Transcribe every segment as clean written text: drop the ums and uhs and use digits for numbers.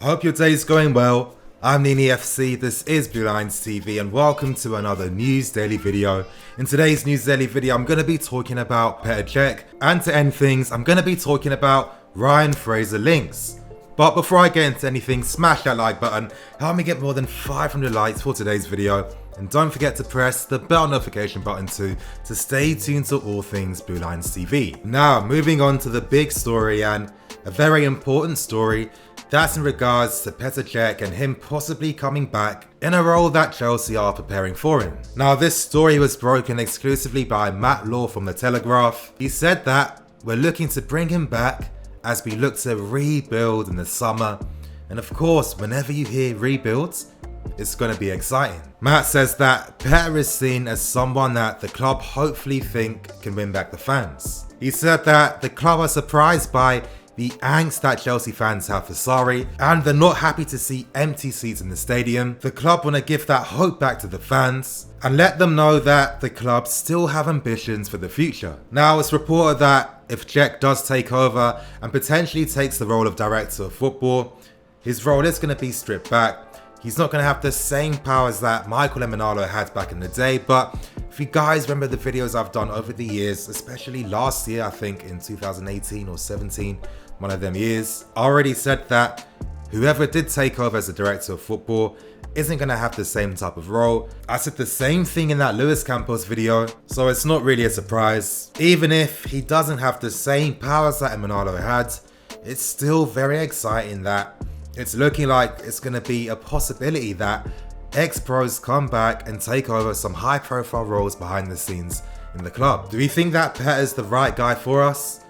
Hope your day's going well. I'm Nini FC, this is Blue Lines TV, and welcome to another News Daily video. In today's News Daily video, I'm going to be talking about Petr Cech, and to end things, I'm going to be talking about Ryan Fraser links. But before I get into anything, smash that like button, help me get more than 500 likes for today's video, and don't forget to press the bell notification button too to stay tuned to all things Blue Lines TV. Now, moving on to the big story, and a very important story. That's in regards to Petr Cech and him possibly coming back in a role that Chelsea are preparing for him. Now, this story was broken exclusively by Matt Law from The Telegraph. He said that we're looking to bring him back as we look to rebuild in the summer. And of course, whenever you hear rebuilds, it's going to be exciting. Matt says that Petr is seen as someone that the club hopefully think can win back the fans. He said that the club are surprised by the angst that Chelsea fans have for Sarri, and they're not happy to see empty seats in the stadium. The club want to give that hope back to the fans and let them know that the club still have ambitions for the future. Now, it's reported that if Cech does take over and potentially takes the role of director of football, his role is going to be stripped back. He's not going to have the same powers that Michael Emenalo had back in the day, but if you guys remember the videos I've done over the years, especially last year, I think in 2018 or 17, one of them years, I already said that whoever did take over as the director of football isn't going to have the same type of role. I said the same thing in that Luis Campos video, so it's not really a surprise. Even if he doesn't have the same powers that Emenalo had, it's still very exciting that it's looking like it's going to be a possibility that ex-pros come back and take over some high-profile roles behind the scenes in the club. Do we think that Petr is the right guy for us?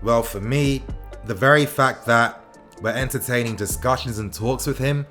Well, for me, the very fact that we're entertaining discussions and talks with him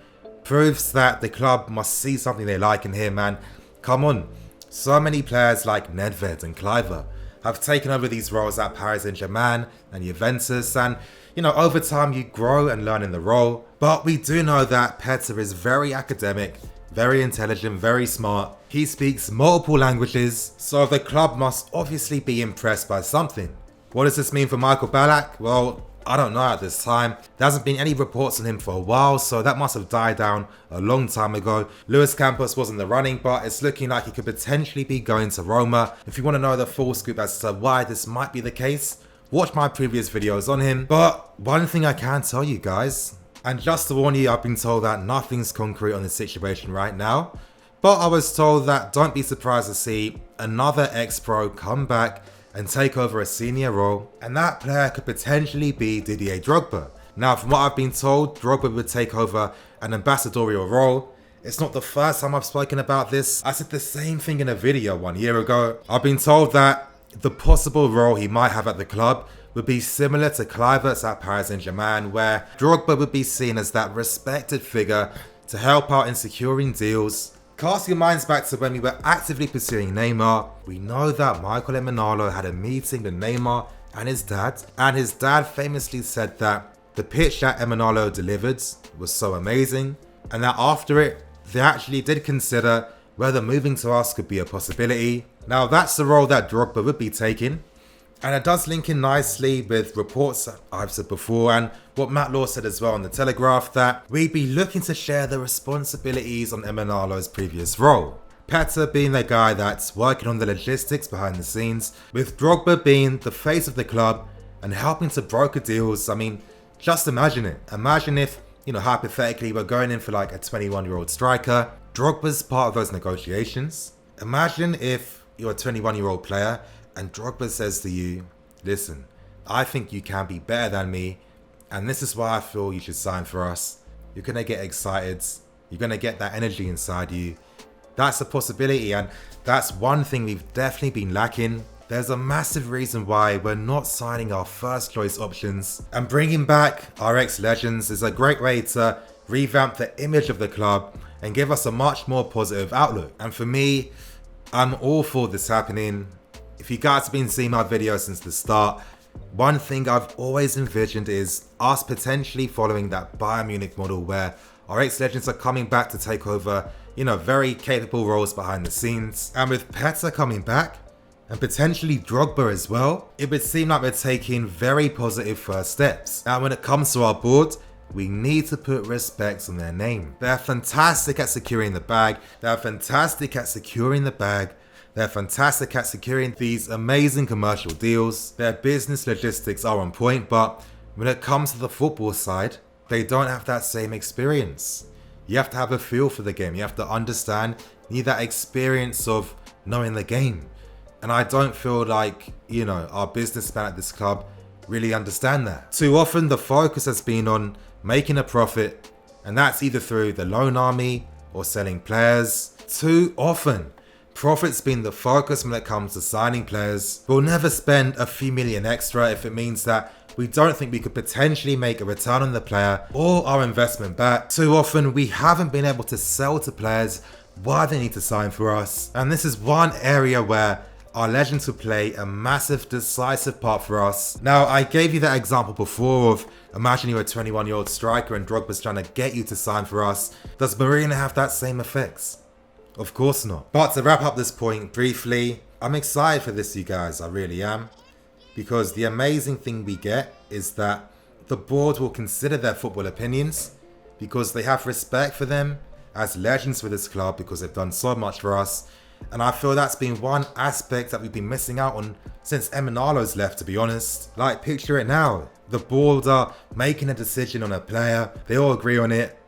proves that the club must see something they like in him. And come on, so many players like Nedved and Kluivert have taken over these roles at Paris Saint-Germain and Juventus, and over time you grow and learn in the role. But we do know that Petr is very academic, very intelligent, very smart. He speaks multiple languages, so the club must obviously be impressed by something. What does this mean for Michael Ballack? Well, I don't know at this time. There hasn't been any reports on him for a while, so that must have died down a long time ago. Luis Campos was in the running, but it's looking like he could potentially be going to Roma. If you want to know the full scoop as to why this might be the case, watch my previous videos on him. But one thing I can tell you guys, and just to warn you, I've been told that nothing's concrete on the situation right now, but I was told that don't be surprised to see another ex-pro come back and take over a senior role, and that player could potentially be Didier Drogba. Now, from what I've been told, Drogba would take over an ambassadorial role. It's not the first time I've spoken about this. I said the same thing in a video 1 year ago. I've been told that the possible role he might have at the club would be similar to Kluivert's at Paris Saint-Germain, where Drogba would be seen as that respected figure to help out in securing deals. Cast your minds back to when we were actively pursuing Neymar. We know that Michael Emenalo had a meeting with Neymar and his dad famously said that the pitch that Emenalo delivered was so amazing, and that after it, they actually did consider whether moving to us could be a possibility. Now, that's the role that Drogba would be taking, and it does link in nicely with reports I've said before and what Matt Law said as well on The Telegraph, that we'd be looking to share the responsibilities on Emenalo's previous role. Petr being the guy that's working on the logistics behind the scenes, with Drogba being the face of the club and helping to broker deals. I mean, just imagine it. Imagine if, hypothetically, we're going in for like a 21-year-old striker. Drogba's part of those negotiations. Imagine if you're a 21-year-old player and Drogba says to you, listen, I think you can be better than me, and this is why I feel you should sign for us. You're going to get excited. You're going to get that energy inside you. That's a possibility, and that's one thing we've definitely been lacking. There's a massive reason why we're not signing our first choice options, and bringing back our ex-legends is a great way to revamp the image of the club and give us a much more positive outlook. And for me, I'm all for this happening. If you guys have been seeing my videos since the start, one thing I've always envisioned is us potentially following that Bayern Munich model where our ex-legends are coming back to take over, very capable roles behind the scenes. And with Petr coming back, and potentially Drogba as well, it would seem like we're taking very positive first steps. Now, when it comes to our board, we need to put respect on their name. They're fantastic at securing the bag. They're fantastic at securing the bag. They're fantastic at securing these amazing commercial deals. Their business logistics are on point, but when it comes to the football side, they don't have that same experience. You have to have a feel for the game. You have to understand, you need that experience of knowing the game. And I don't feel like, our businessmen at this club really understand that. Too often the focus has been on making a profit, and that's either through the loan army or selling players. Too often, profit's been the focus when it comes to signing players. We'll never spend a few million extra if it means that we don't think we could potentially make a return on the player or our investment back. Too often, we haven't been able to sell to players why they need to sign for us. And this is one area where our legends will play a massive, decisive part for us. Now, I gave you that example before of imagine you're a 21-year-old striker and Drogba's trying to get you to sign for us. Does Marina have that same effects? Of course not. But to wrap up this point briefly, I'm excited for this, you guys. I really am. Because the amazing thing we get is that the board will consider their football opinions because they have respect for them as legends for this club because they've done so much for us. And I feel that's been one aspect that we've been missing out on since Emanalo's left, to be honest. Like, picture it now. The board are making a decision on a player. They all agree on it.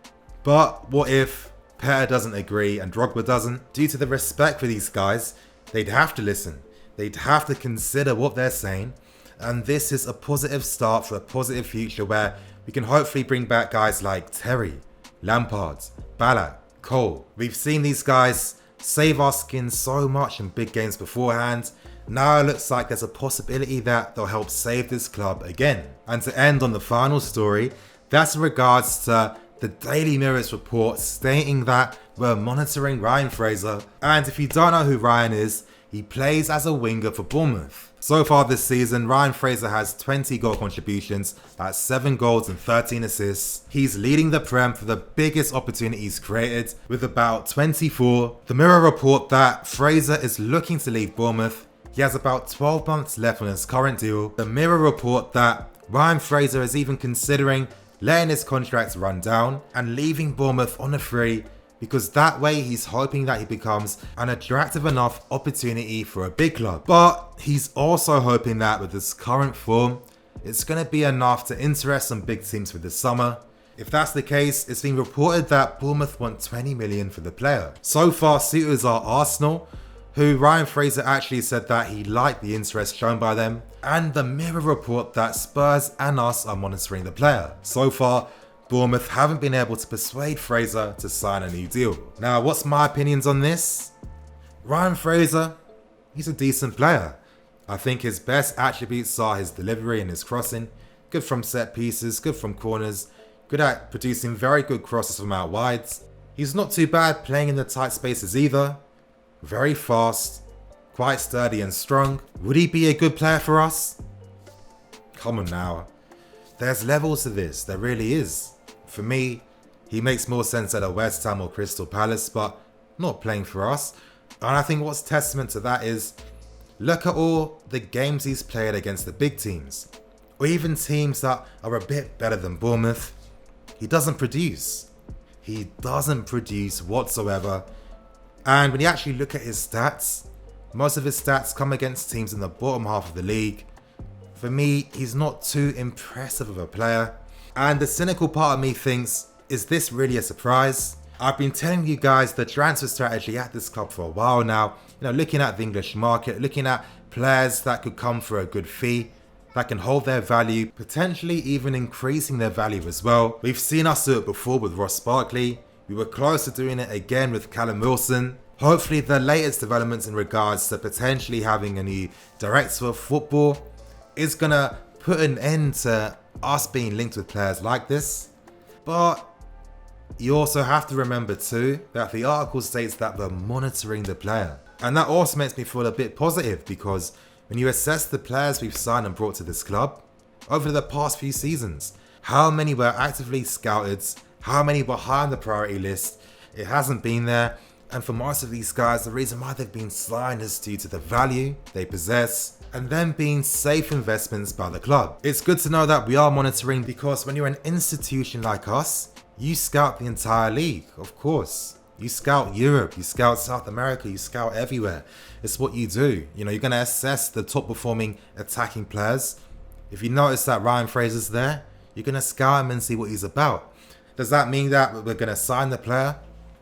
But what if Petr doesn't agree and Drogba doesn't? Due to the respect for these guys, they'd have to listen. They'd have to consider what they're saying. And this is a positive start for a positive future where we can hopefully bring back guys like Terry, Lampard, Ballack, Cole. We've seen these guys save our skin so much in big games beforehand. Now it looks like there's a possibility that they'll help save this club again. And to end on the final story, that's in regards to the Daily Mirror's report stating that we're monitoring Ryan Fraser. And if you don't know who Ryan is, he plays as a winger for Bournemouth. So far this season, Ryan Fraser has 20 goal contributions, that's 7 goals and 13 assists. He's leading the Prem for the biggest opportunities created with about 24. The Mirror report that Fraser is looking to leave Bournemouth. He has about 12 months left on his current deal. The Mirror report that Ryan Fraser is even considering letting his contract run down and leaving Bournemouth on a free, because that way he's hoping that he becomes an attractive enough opportunity for a big club. But he's also hoping that with his current form, it's going to be enough to interest some big teams for this summer. If that's the case, it's been reported that Bournemouth want 20 million for the player. So far, suitors are Arsenal, who Ryan Fraser actually said that he liked the interest shown by them, and the Mirror report that Spurs and us are monitoring the player. So far, Bournemouth haven't been able to persuade Fraser to sign a new deal. Now, what's my opinions on this? Ryan Fraser, he's a decent player. I think his best attributes are his delivery and his crossing. Good from set pieces, good from corners, good at producing very good crosses from out wide. He's not too bad playing in the tight spaces either. Very fast, quite sturdy and strong. Would he be a good player for us? Come on now. There's levels to this, there really is. For me, he makes more sense at a West Ham or Crystal Palace, but not playing for us. And I think what's testament to that is, look at all the games he's played against the big teams, or even teams that are a bit better than Bournemouth. He doesn't produce. He doesn't produce whatsoever. And when you actually look at his stats, most of his stats come against teams in the bottom half of the league. For me, he's not too impressive of a player. And the cynical part of me thinks, is this really a surprise? I've been telling you guys the transfer strategy at this club for a while now. Looking at the English market, looking at players that could come for a good fee, that can hold their value, potentially even increasing their value as well. We've seen us do it before with Ross Barkley. We were close to doing it again with Callum Wilson. Hopefully the latest developments in regards to potentially having a new director of football is gonna put an end to us being linked with players like this. But you also have to remember too that the article states that we're monitoring the player. And that also makes me feel a bit positive, because when you assess the players we've signed and brought to this club over the past few seasons, how many were actively scouted, how many were high on the priority list, it hasn't been there. And for most of these guys, the reason why they've been signed is due to the value they possess and them being safe investments by the club. It's good to know that we are monitoring, because when you're an institution like us, you scout the entire league, of course. You scout Europe, you scout South America, you scout everywhere. It's what you do. You know, you're going to assess the top performing attacking players. If you notice that Ryan Fraser's there, you're going to scout him and see what he's about. Does that mean that we're going to sign the player?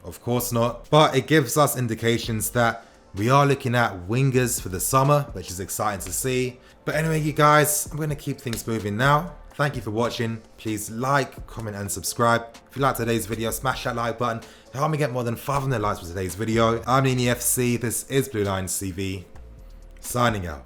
Of course not. But it gives us indications that we are looking at wingers for the summer, which is exciting to see. But anyway, you guys, I'm going to keep things moving now. Thank you for watching. Please like, comment and subscribe. If you liked today's video, smash that like button to help me get more than 500 likes for today's video. I'm NiniFC, this is Blue Lines TV, signing out.